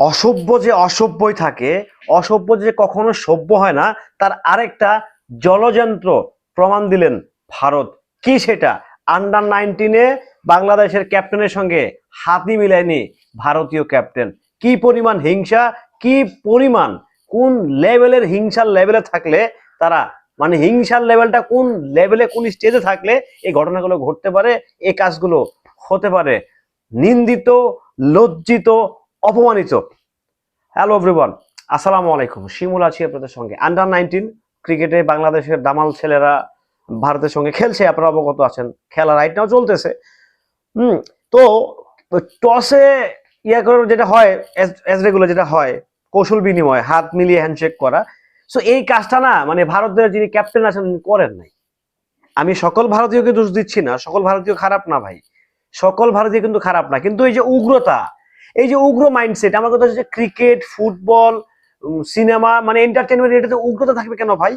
অসভ্য যে অসভ্যই থাকে, অসভ্য যে কখনো সভ্য হয় না, তার আরেকটা জলযন্ত্র প্রমাণ দিলেন ভারত। কি সেটা? আন্ডার 19-এ বাংলাদেশের ক্যাপ্টেনের সঙ্গে হাতই মিলায়নি ভারতীয় ক্যাপ্টেন। কি পরিমাণ হিংসা, কি পরিমাণ, কোন লেভেলের হিংসার লেভেলে থাকলে তারা, মানে হিংসার লেভেলটা কোন লেভেলে, কোন স্টেজে থাকলে এই ঘটনাগুলো ঘটতে পারে, এই কাজগুলো হতে পারে। নিন্দিত, লজ্জিত, অপমানিত। হ্যালো এভরিওয়ান, আসসালামু আলাইকুম। শিমুল আছি আপনাদের সঙ্গে। আন্ডার 19 ক্রিকেটে বাংলাদেশের দামাল ছেলেরা ভারতের সঙ্গে খেলছে, আপনারা অবগত আছেন। খেলা রাইট নাও চলতেছে। তো টসে করার যেটা হয়, এজ রেগুলার যেটা হয়, কৌশল বিনিময়, হাত মিলিয়ে হ্যান্ডশেক করা। সো এই কাজটা না, মানে ভারতের যিনি ক্যাপ্টেন আছেন করেন নাই। আমি সকল ভারতীয়কে দোষ দিচ্ছি না, সকল ভারতীয় খারাপ না ভাই, সকল ভারতীয় কিন্তু খারাপ না, কিন্তু এই যে উগ্রতা, এই যে উগ্র মাইন্ডসেট, আমার কথা হচ্ছে ক্রিকেট, ফুটবল, সিনেমা, মানে এন্টারটেনমেন্ট, এটাতে উগ্রতা থাকবে কেন ভাই?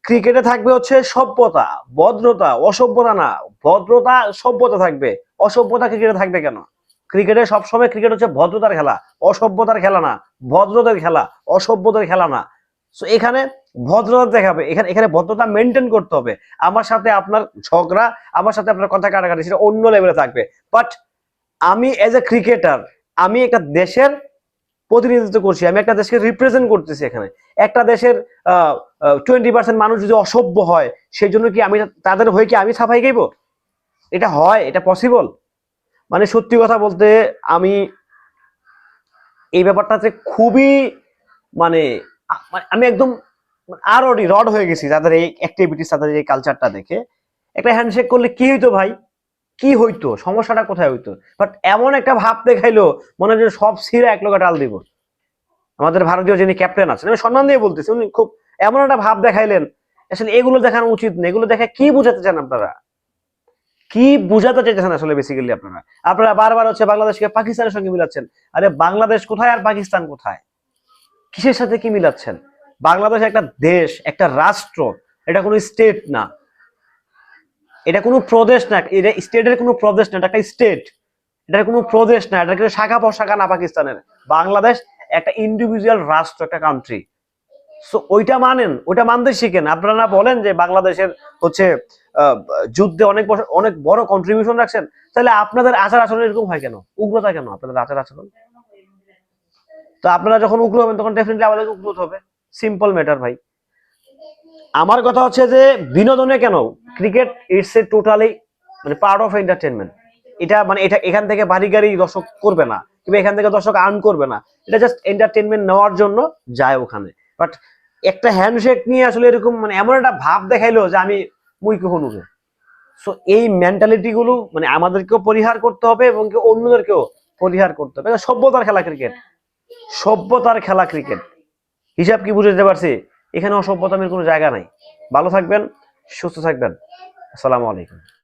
ক্রিকেটে থাকবে হচ্ছে সভ্যতা, ভদ্রতা, অসভ্যতা না, ভদ্রতা সভ্যতা থাকবে। অসভ্যতা ক্রিকেটে থাকবে কেন? ক্রিকেটে সবসময় ক্রিকেট হচ্ছে ভদ্রতার খেলা, অসভ্যতার খেলা না, ভদ্রতার খেলা, অসভ্যতার খেলা না। সো এখানে ভদ্রতা দেখাবে, এখানে এখানে ভদ্রতা মেনটেন করতে হবে। আমার সাথে আপনার ঝগড়া, আমার সাথে আপনার কথা কাটাকাটি, সেটা অন্য লেভেলে থাকবে। বাট আমি এজ এ ক্রিকেটার, আমি একটা দেশের প্রতিনিধিত্ব করছি, আমি একটা দেশকে রিপ্রেজেন্ট করতেছি। এখানে একটা দেশের 20% মানুষ যদি অসভ্য হয়, সেই জন্য কি আমি তাদের হয়ে কি আমি সাফাই গাইব? এটা হয়? এটা পসিবল? মানে সত্যি কথা বলতে আমি এই ব্যাপারটাতে খুবই, মানে আমি একদম আরো রড হয়ে গেছি তাদের এই অ্যাক্টিভিটিস, তাদের এই কালচারটা দেখে। একটা হ্যান্ডশেক করলে কি হইতো ভাই? কি হইতো? সমস্যাটা কোথায় হইতো? বাট এমন একটা ভাব দেখাইলো, মনে হয় সব সিরা এক লোকে টাল দিব। আমাদের ভারতীয় যিনি ক্যাপ্টেন আছেন, আমি সম্মান দিয়ে বলতেছি, উনি খুব এমন একটা ভাব দেখাইলেন। আসলে এগুলো দেখানো উচিত না। এগুলো দেখে কি বুঝাতে চান আপনারা? কি বুঝাতে চাইতেছেন আসলে বেসিক্যালি আপনারা? আপনারা বারবার হচ্ছে বাংলাদেশকে পাকিস্তানের সঙ্গে মিলাচ্ছেন। আরে বাংলাদেশ কোথায় আর পাকিস্তান কোথায়? কিসের সাথে কি মিলাচ্ছেন? বাংলাদেশ একটা দেশ, একটা রাষ্ট্র, এটা কোনো স্টেট না, এটা কোনো প্রদেশ না, এটা স্টেটের কোনো প্রদেশ না, এটা একটা স্টেট, এটার কোনো প্রদেশ না, এটা কিন্তু শাখা প্রশাখা না পাকিস্তানের। বাংলাদেশ একটা ইন্ডিভিজুয়াল রাষ্ট্র, একটা কান্ট্রি। সো ওইটা মানেন, ওইটা মানতে শিখেন। আপনারা না বলেন যে বাংলাদেশের হচ্ছে যুদ্ধে অনেক অনেক বড় কন্ট্রিবিউশন রাখছেন, তাহলে আপনাদের আচার আচরণ এরকম হয় কেন? উগ্রতা কেন আপনাদের আচার আচরণ? তো আপনারা যখন উগ্র হবেন, তখন ডেফিনেটলি আমাদের উগ্র হবে। সিম্পল ম্যাটার ভাই। আমার কথা হচ্ছে যে বিনোদনে কেন, ক্রিকেট ইটস এ টোটালি, মানে পার্ট অফ এন্টারটেনমেন্ট। এটা মানে এটা এখান থেকে বাড়ি গাড়ি দর্শক করবে না, কিংবা এখান থেকে দর্শক আর্ন করবে না। এটা জাস্ট এন্টারটেনমেন্ট নেওয়ার জন্য যায় ওখানে। বাট একটা হ্যান্ডশেক নিয়ে আসলে এরকম, মানে এমন একটা ভাব দেখাইলো যে আমি মুইকে হনুবে। সো এই মেন্টালিটি গুলো মানে আমাদেরকেও পরিহার করতে হবে, এবং অন্যদেরকেও পরিহার করতে হবে। সভ্যতার খেলা ক্রিকেট, সভ্যতার খেলা ক্রিকেট। হিসাব কি বুঝে যেতে পারছি? এখানে অসভ্যতামের কোনো জায়গা নাই। ভালো থাকবেন, সুস্থ থাকবেন। আসসালামু আলাইকুম।